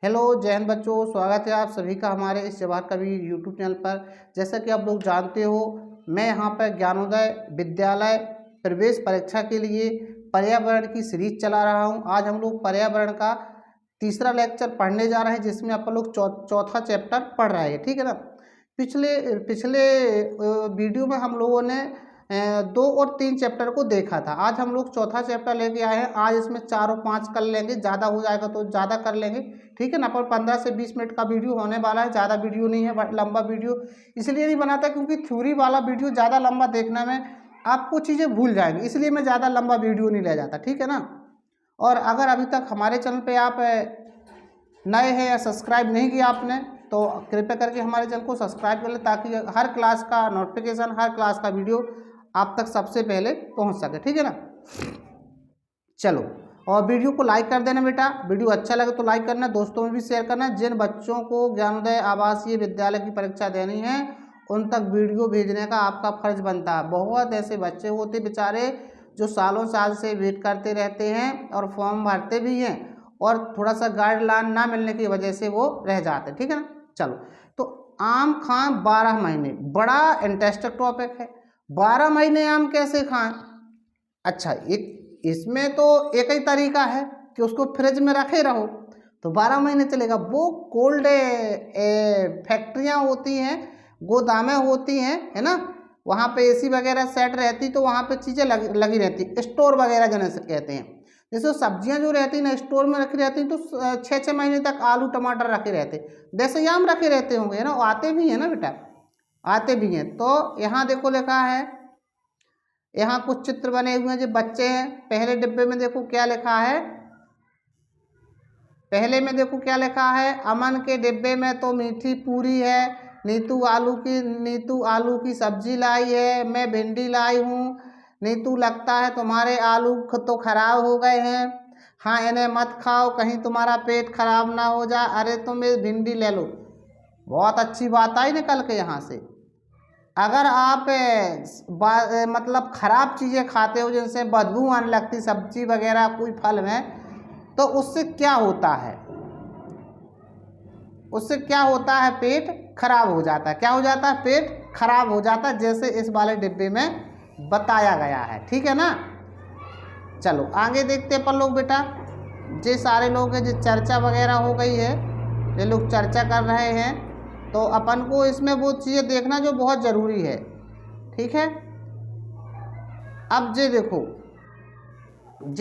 Hello जय हिंद बच्चों, स्वागत है आप सभी का हमारे इस जवाहर कवि यूट्यूब चैनल पर। जैसा कि आप लोग जानते हो, मैं यहाँ पर ज्ञानोदय विद्यालय प्रवेश परीक्षा के लिए पर्यावरण की सीरीज चला रहा हूँ। आज हम लोग पर्यावरण का तीसरा लेक्चर पढ़ने जा रहे हैं, जिसमें आप लोग चौथा चैप्टर पढ़ रहे हैं, ठीक है ना। पिछले पिछले वीडियो में हम लोगों ने 2 और 3 चैप्टर को देखा था। आज हम लोग चौथा चैप्टर लेके आए हैं। आज इसमें 4 और 5 कर लेंगे, ज़्यादा हो जाएगा तो ज़्यादा कर लेंगे, ठीक है ना। पर 15 से 20 मिनट का वीडियो होने वाला है, ज़्यादा वीडियो नहीं है। लंबा वीडियो इसलिए नहीं बनाता क्योंकि थ्योरी वाला वीडियो ज़्यादा लंबा देखने में आपको चीज़ें भूल जाएंगी, इसलिए मैं ज़्यादा लंबा वीडियो नहीं ले जाता, ठीक है ना। और अगर अभी तक हमारे चैनल पर आप नए हैं या सब्सक्राइब नहीं किया आपने, तो कृपया करके हमारे चैनल को सब्सक्राइब कर लें, ताकि हर क्लास का नोटिफिकेशन, हर क्लास का वीडियो आप तक सबसे पहले पहुंच सके, ठीक है ना। चलो, और वीडियो को लाइक कर देना बेटा। वीडियो अच्छा लगे तो लाइक करना, दोस्तों में भी शेयर करना। जिन बच्चों को ज्ञानोदय आवासीय विद्यालय की परीक्षा देनी है, उन तक वीडियो भेजने का आपका फर्ज बनता है। बहुत ऐसे बच्चे होते बेचारे जो सालों साल से वेट करते रहते हैं और फॉर्म भरते भी हैं, और थोड़ा सा गाइडलाइन ना मिलने की वजह से वो रह जाते हैं, ठीक है ना। चलो, तो आम खाएं 12 महीने, बड़ा इंटरेस्टिंग टॉपिक है। 12 महीने आम कैसे खाएं? अच्छा, इसमें तो एक ही तरीका है कि उसको फ्रिज में रखे रहो तो 12 महीने चलेगा। वो कोल्ड फैक्ट्रियाँ होती हैं, गोदामें होती हैं, है ना, वहाँ पे एसी वगैरह सेट रहती, तो वहाँ पे चीज़ें लगी रहती, स्टोर वगैरह जैसे कहते हैं। जैसे सब्जियां जो रहती ना स्टोर में रखी रहती, तो 6-6 महीने तक आलू टमाटर रखे रहते, वैसे ही आम रखे रहते होंगे, है ना। वो आते भी हैं ना बेटा, आते भी हैं। तो यहाँ देखो लिखा है, यहाँ कुछ चित्र बने हुए हैं जो बच्चे हैं। पहले डिब्बे में देखो क्या लिखा है, पहले में देखो क्या लिखा है। अमन के डिब्बे में तो मीठी पूरी है, नीतू आलू की सब्जी लाई है, मैं भिंडी लाई हूँ। नीतू लगता है तुम्हारे आलू तो खराब हो गए हैं, हाँ इन्हें मत खाओ कहीं तुम्हारा पेट खराब ना हो जाए। अरे तुम ये भिंडी ले लो। बहुत अच्छी बात आई निकल के यहाँ से। अगर आप मतलब ख़राब चीज़ें खाते हो, जिनसे बदबू आने लगती, सब्जी वगैरह कोई फल में, तो उससे क्या होता है, उससे क्या होता है, पेट खराब हो जाता है। क्या हो जाता है? पेट खराब हो जाता है, जैसे इस वाले डिब्बे में बताया गया है, ठीक है ना। चलो आगे देखते हैं अपन लोग बेटा। जे सारे लोग हैं, जो चर्चा वगैरह हो गई है, ये लोग चर्चा कर रहे हैं, तो अपन को इसमें वो चीज़ें देखना जो बहुत ज़रूरी है, ठीक है। अब ये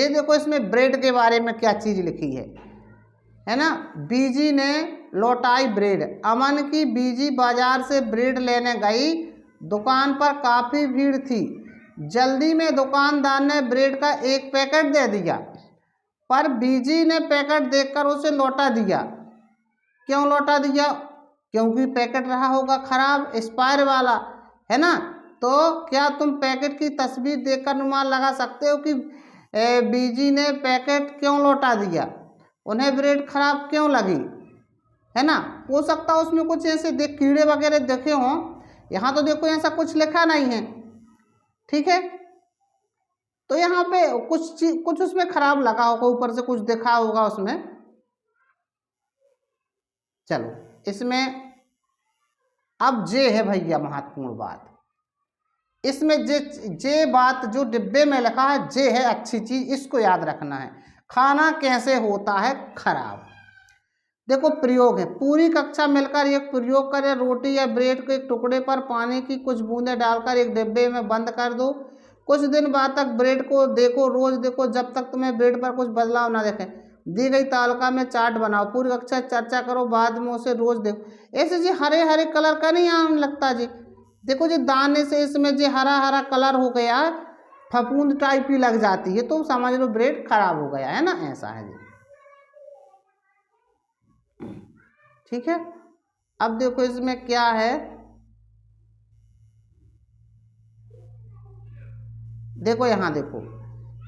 देखो इसमें ब्रेड के बारे में क्या चीज़ लिखी है ना। बीजी ने लौटाई ब्रेड। अमन की बीजी बाजार से ब्रेड लेने गई, दुकान पर काफ़ी भीड़ थी। जल्दी में दुकानदार ने ब्रेड का एक पैकेट दे दिया, पर बीजी ने पैकेट देखकर उसे लौटा दिया। क्यों लौटा दिया? क्योंकि पैकेट रहा होगा खराब, एक्सपायर वाला, है ना। तो क्या तुम पैकेट की तस्वीर देखकर अनुमान लगा सकते हो कि बीजी ने पैकेट क्यों लौटा दिया, उन्हें ब्रेड खराब क्यों लगी, है ना। हो सकता है उसमें कुछ ऐसे कीड़े वगैरह देखे हों। यहाँ तो देखो ऐसा कुछ लिखा नहीं है, ठीक है। तो यहाँ पे कुछ उसमें खराब लगा होगा, ऊपर से कुछ देखा होगा उसमें। चलो इसमें अब जे है भैया महत्वपूर्ण बात। इसमें जे बात जो डिब्बे में लिखा है, जे है अच्छी चीज, इसको याद रखना है। खाना कैसे होता है खराब? देखो प्रयोग है, पूरी कक्षा मिलकर एक प्रयोग करें। रोटी या ब्रेड के टुकड़े पर पानी की कुछ बूंदें डालकर एक डिब्बे में बंद कर दो। कुछ दिन बाद तक ब्रेड को देखो, रोज देखो, जब तक तुम्हें ब्रेड पर कुछ बदलाव ना देखें। दी गई तालिका में चार्ट बनाओ, पूरी कक्षा चर्चा करो, बाद में उसे रोज देखो। ऐसे जी हरे हरे कलर का नहीं आने लगता जी। देखो जी दाने से इसमें जी हरा हरा कलर हो गया, फफूंद टाइप की लग जाती है, तो समझ लो ब्रेड खराब हो गया, है ना। ऐसा है जी, ठीक है। अब देखो इसमें क्या है, देखो यहाँ देखो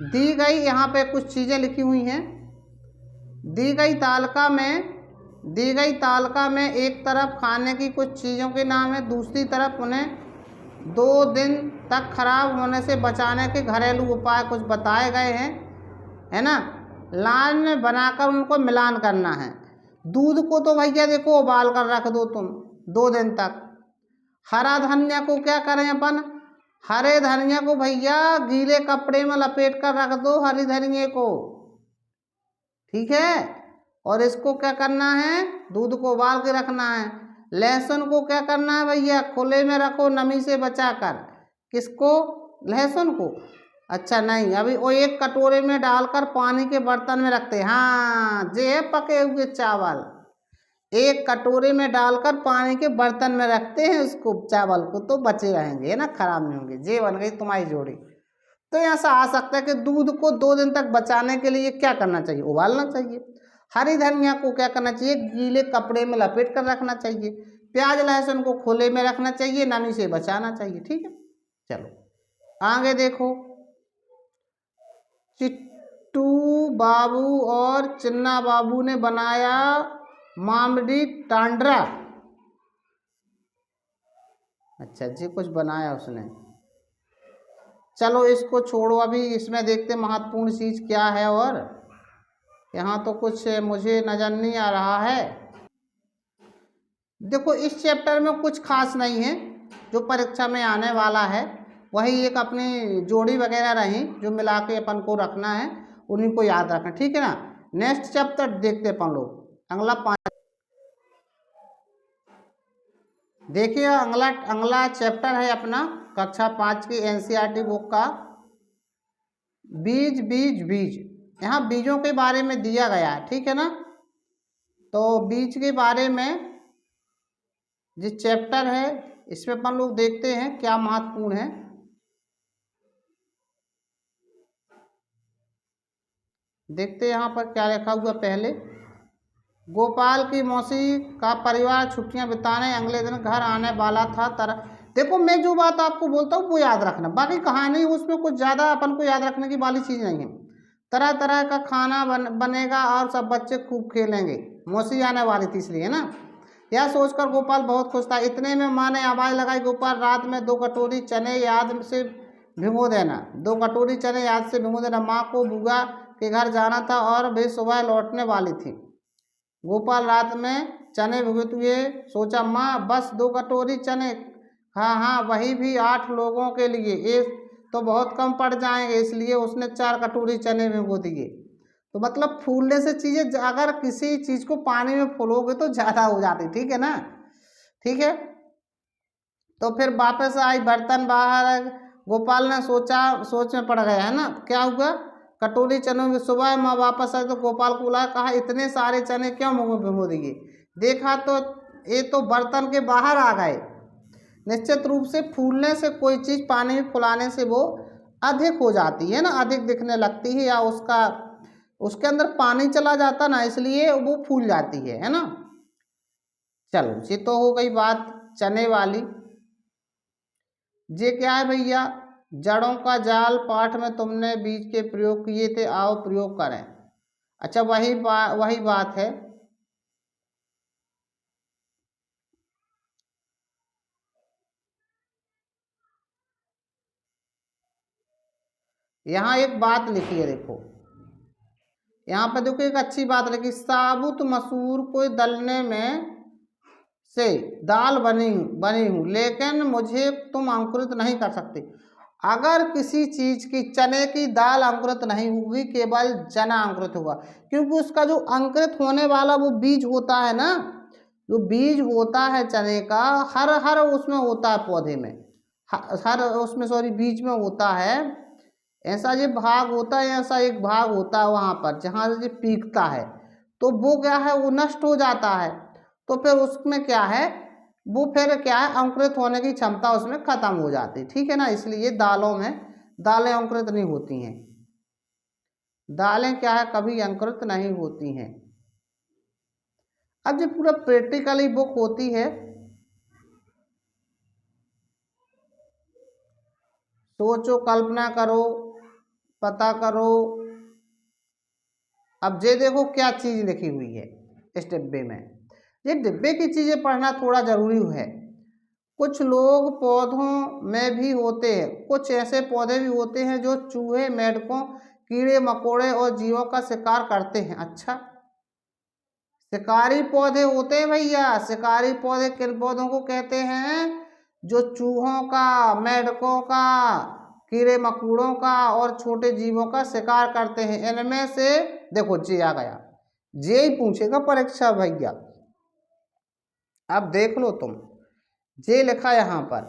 दी गई, यहाँ पे कुछ चीज़ें लिखी हुई हैं। दी गई तालिका में एक तरफ खाने की कुछ चीज़ों के नाम है, दूसरी तरफ उन्हें 2 दिन तक खराब होने से बचाने के घरेलू उपाय कुछ बताए गए हैं, है ना। लाइन में बनाकर उनको मिलान करना है। दूध को तो भैया देखो उबाल कर रख दो तुम 2 दिन तक। हरा धनिया को क्या करें अपन, हरे धनिया को भैया गीले कपड़े में लपेट कर रख दो, हरी धनिया को, ठीक है। और इसको क्या करना है, दूध को उबाल के रखना है। लहसुन को क्या करना है भैया, खुले में रखो नमी से बचाकर। किसको, लहसुन को, अच्छा नहीं, अभी वो एक कटोरे में डालकर पानी के बर्तन में रखते हैं। हाँ जे है पके हुए चावल, एक कटोरे में डालकर पानी के बर्तन में रखते हैं उसको, चावल को, तो बचे रहेंगे है ना, खराब नहीं होंगे। ये बन गई तुम्हारी जोड़ी। तो यहाँ से आ सकता है कि दूध को 2 दिन तक बचाने के लिए क्या करना चाहिए, उबालना चाहिए। हरी धनिया को क्या करना चाहिए, गीले कपड़े में लपेट कर रखना चाहिए। प्याज लहसुन को खुले में रखना चाहिए, नमी से बचाना चाहिए, ठीक है। चलो आगे देखो, चिट्टू बाबू और चिन्ना बाबू ने बनाया मामडी टांडरा। अच्छा जी, कुछ बनाया उसने। चलो इसको छोड़ो, अभी इसमें देखते महत्वपूर्ण चीज़ क्या है। और यहाँ तो कुछ मुझे नज़र नहीं आ रहा है। देखो इस चैप्टर में कुछ खास नहीं है जो परीक्षा में आने वाला है, वही एक अपनी जोड़ी वगैरह रही जो मिला के अपन को रखना है, उन्हीं को याद रखना, ठीक है ना। नेक्स्ट चैप्टर देखते अपन लोग, अगला 5 देखिए। अगला चैप्टर है अपना कक्षा 5 की एनसीईआरटी बुक का बीज बीज बीज। यहाँ बीजों के बारे में दिया गया है, ठीक है ना। तो बीज के बारे में जो चैप्टर है इसमें अपन लोग देखते हैं क्या महत्वपूर्ण है। देखते हैं यहाँ पर क्या लिखा हुआ। पहले, गोपाल की मौसी का परिवार छुट्टियां बिताने अगले दिन घर आने वाला था। देखो मैं जो बात आपको बोलता हूँ वो याद रखना, बाकी कहानी उसमें कुछ ज़्यादा अपन को याद रखने की वाली चीज़ नहीं है। तरह तरह का खाना बनेगा और सब बच्चे खूब खेलेंगे, मौसी आने वाली थी इसलिए ना। यह सोचकर गोपाल बहुत खुश था। इतने में माँ ने आवाज़ लगाई, गोपाल रात में 2 कटोरी चने याद से भिगो देना, 2 कटोरी चने याद से भिगो देना। माँ को बुआ के घर जाना था और वे सुबह लौटने वाली थी। गोपाल रात में चने भिगोते हुए सोचा, माँ बस 2 कटोरी चने, हाँ हाँ वही भी 8 लोगों के लिए, एक तो बहुत कम पड़ जाएंगे, इसलिए उसने 4 कटोरी चने भिगो दिए। तो मतलब फूलने से चीज़ें, अगर किसी चीज़ को पानी में फूलोगे तो ज़्यादा हो जाती, ठीक है ना, ठीक है। तो फिर वापस आई, बर्तन बाहर, गोपाल ने सोच में पड़ गया है ना। क्या हुआ, कटोरी चनों की सुबह माँ वापस आए तो गोपाल को बुलाया, कहा इतने सारे चने क्यों मुँह में भिगो दिए। देखा तो ये तो बर्तन के बाहर आ गए। निश्चित रूप से फूलने से कोई चीज़ पानी में फुलाने से वो अधिक हो जाती है ना, अधिक दिखने लगती है, या उसके अंदर पानी चला जाता ना, इसलिए वो फूल जाती है ना। चलो ये तो हो गई बात चने वाली। ये क्या है भैया, जड़ों का जाल पाठ में तुमने बीज के प्रयोग किए थे, आओ प्रयोग करें। अच्छा वही बात है। यहाँ एक बात लिखी है देखो, यहाँ पर देखो एक अच्छी बात लिखी, साबुत मसूर को दलने में से दाल बनी हूँ, लेकिन मुझे तुम अंकुरित नहीं कर सकते। अगर किसी चीज की, चने की दाल अंकुरित नहीं होगी, केवल चना अंकुरित होगा, क्योंकि उसका जो अंकुरित होने वाला वो बीज होता है ना, जो बीज होता है चने का, हर उसमें होता है पौधे में, हर उसमें सॉरी बीज में होता है। ऐसा ये भाग होता है, ऐसा एक भाग होता है वहाँ पर जहाँ से पीकता है, तो वो क्या है, वो नष्ट हो जाता है। तो फिर उसमें क्या है, वो फिर क्या है, अंकुरित होने की क्षमता उसमें खत्म हो जाती है, ठीक है ना। इसलिए दालें अंकुरित नहीं होती हैं। दालें क्या है, कभी अंकुरित नहीं होती हैं। अब जो पूरा प्रैक्टिकली बुक होती है, सोचो, कल्पना करो, पता करो। अब ये देखो क्या चीज़ लिखी हुई है इस डिब्बे में। ये डिब्बे की चीज़ें पढ़ना थोड़ा ज़रूरी है। कुछ लोग पौधों में भी होते हैं, कुछ ऐसे पौधे भी होते हैं जो चूहे, मेंढकों, कीड़े मकोड़े और जीवों का शिकार करते हैं। अच्छा, शिकारी पौधे होते हैं भैया। शिकारी पौधे किन पौधों को कहते हैं? जो चूहों का, मेंढकों का, कीड़े मकोड़ों का और छोटे जीवों का शिकार करते हैं। इनमें से देखो जे आ गया, जे ही पूछेगा परीक्षा भैया। अब देख लो तुम, जे लिखा यहाँ पर,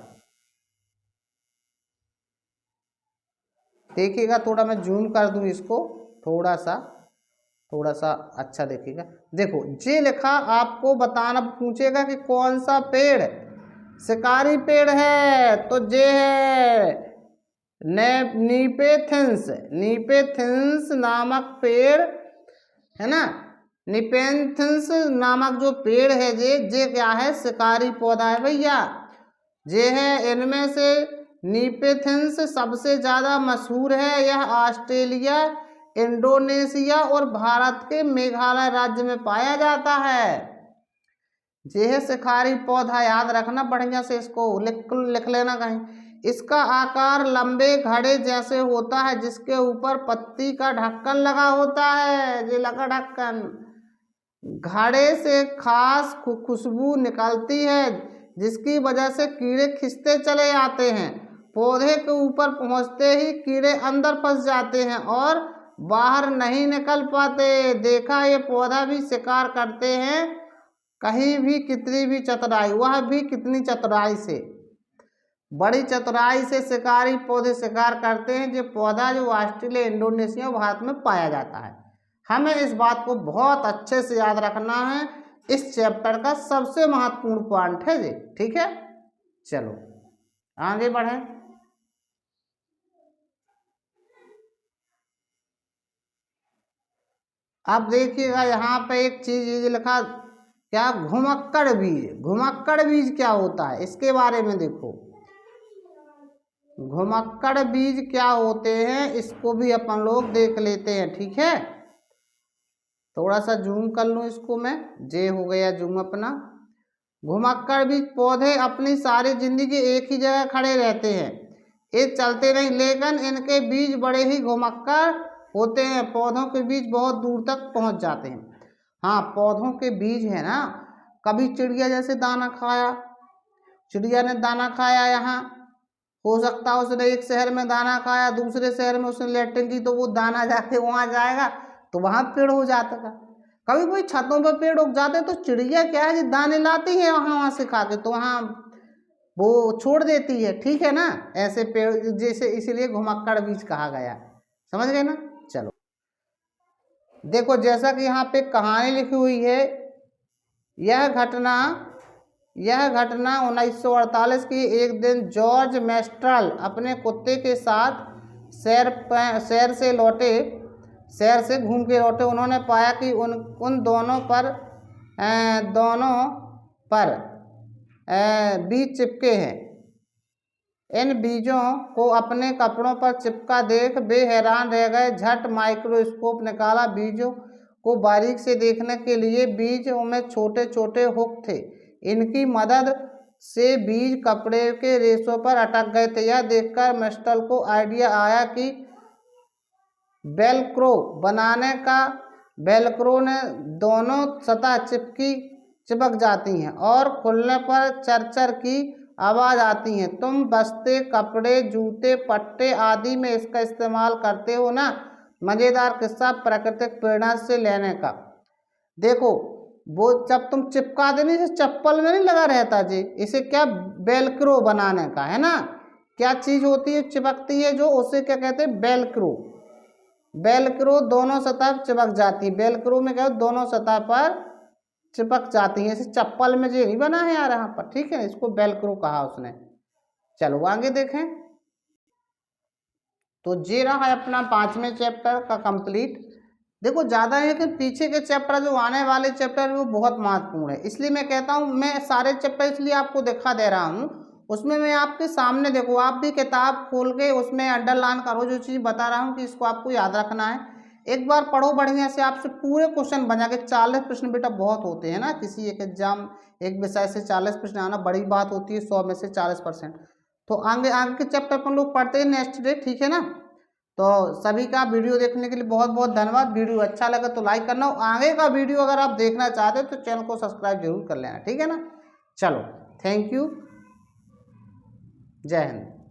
देखिएगा थोड़ा मैं जूम कर दूं इसको, थोड़ा सा अच्छा देखिएगा। देखो जे लिखा, आपको बताना पूछेगा कि कौन सा पेड़ शिकारी पेड़ है, तो जे है नीपेथिंस। नीपेथिंस नामक पेड़ है ना, नीपेथिंस नामक जो पेड़ है जे क्या है? शिकारी पौधा है भैया। जे है इनमें से नीपेथिंस सबसे ज़्यादा मशहूर है। यह ऑस्ट्रेलिया, इंडोनेशिया और भारत के मेघालय राज्य में पाया जाता है। जे है शिकारी पौधा, याद रखना बढ़िया से, इसको लिख लेना कहीं। इसका आकार लंबे घड़े जैसे होता है, जिसके ऊपर पत्ती का ढक्कन लगा होता है। ये लगा ढक्कन, घड़े से खास खुशबू निकलती है, जिसकी वजह से कीड़े खिंचते चले आते हैं। पौधे के ऊपर पहुंचते ही कीड़े अंदर फंस जाते हैं और बाहर नहीं निकल पाते। देखा, ये पौधा भी शिकार करते हैं कहीं भी, कितनी भी चतुराई, वह भी कितनी चतुराई से, बड़ी चतुराई से शिकारी पौधे शिकार करते हैं। जो पौधा जो ऑस्ट्रेलिया, इंडोनेशिया और भारत में पाया जाता है। हमें इस बात को बहुत अच्छे से याद रखना है, इस चैप्टर का सबसे महत्वपूर्ण पॉइंट है ये, ठीक है। चलो आगे बढ़े। अब देखिएगा यहाँ पे एक चीज ये लिखा, क्या? घुमक्कड़ बीज। घुमक्कड़ बीज क्या होता है, इसके बारे में देखो। घुमक्कड़ बीज क्या होते हैं, इसको भी अपन लोग देख लेते हैं, ठीक है। थोड़ा सा जूम कर लूँ इसको मैं, जे हो गया जूम अपना। घुमक्कड़ बीज पौधे अपनी सारी जिंदगी एक ही जगह खड़े रहते हैं, ये चलते नहीं, लेकिन इनके बीज बड़े ही घुमक्कड़ होते हैं। पौधों के बीज बहुत दूर तक पहुंच जाते हैं। हाँ, पौधों के बीज है ना, कभी चिड़िया जैसे दाना खाया, चिड़िया ने दाना खाया, यहाँ हो सकता है उसने एक शहर में दाना खाया, दूसरे शहर में उसने लैट्रिन की, तो वो दाना जाके वहाँ जाएगा तो वहाँ पेड़ हो जाता था। कभी कोई छतों पर पेड़ उग जाते, तो चिड़िया क्या है, दाने लाती है वहाँ से खा के, तो वहाँ वो छोड़ देती है, ठीक है ना। ऐसे पेड़ जैसे, इसीलिए घुमक्कड़ बीज कहा गया, समझ गए ना। चलो देखो, जैसा कि यहाँ पे कहानी लिखी हुई है, यह घटना 1948 की। एक दिन जॉर्ज मेस्ट्रल अपने कुत्ते के साथ शहर से घूम के लौटे। उन्होंने पाया कि उन दोनों पर बीज चिपके हैं। इन बीजों को अपने कपड़ों पर चिपका देख वे हैरान रह गए। झट माइक्रोस्कोप निकाला, बीजों को बारीक से देखने के लिए। बीजों में छोटे छोटे हुक थे, इनकी मदद से बीज कपड़े के रेशों पर अटक गए थे। यह देखकर मेस्टल को आइडिया आया कि वेलक्रो बनाने का। वेलक्रो ने दोनों सतह चिपक जाती हैं और खुलने पर चरचर की आवाज़ आती है। तुम बस्ते, कपड़े, जूते, पट्टे आदि में इसका इस्तेमाल करते हो ना। मज़ेदार किस्सा प्राकृतिक प्रेरणा से लेने का। देखो, वो जब तुम चिपका देने से चप्पल में नहीं लगा रहता जी, इसे क्या वेलक्रो बनाने का है ना। क्या चीज़ होती है चिपकती है जो, उसे क्या कहते हैं? वेलक्रो। वेलक्रो दोनों सतह चिपक जाती है। वेलक्रो में क्या, दोनों सतह पर चिपक जाती है। इसे चप्पल में ये नहीं बना है यार यहाँ पर, ठीक है। इसको वेलक्रो कहा उसने। चलो आगे देखें, तो ये रहा है अपना 5वें चैप्टर का कंप्लीट। देखो ज़्यादा है कि पीछे के चैप्टर जो आने वाले चैप्टर वो बहुत महत्वपूर्ण है, इसलिए मैं कहता हूँ मैं सारे चैप्टर इसलिए आपको दिखा दे रहा हूँ। उसमें मैं आपके सामने, देखो आप भी किताब खोल के उसमें अंडरलाइन करो जो चीज़ बता रहा हूँ कि इसको आपको याद रखना है। एक बार पढ़ो बढ़िया से, आपसे पूरे क्वेश्चन बना के। 40 प्रश्न बेटा बहुत होते हैं ना, किसी एक एग्जाम एक विषय से 40 प्रश्न आना बड़ी बात होती है, 100 में से 40%। तो आगे आगे के चैप्टर अपन लोग पढ़ते हैं नेक्स्ट डे, ठीक है ना। तो सभी का वीडियो देखने के लिए बहुत बहुत धन्यवाद। वीडियो अच्छा लगा तो लाइक करना, आगे का वीडियो अगर आप देखना चाहते हो तो चैनल को सब्सक्राइब जरूर कर लेना, ठीक है ना। चलो, थैंक यू, जय हिंद।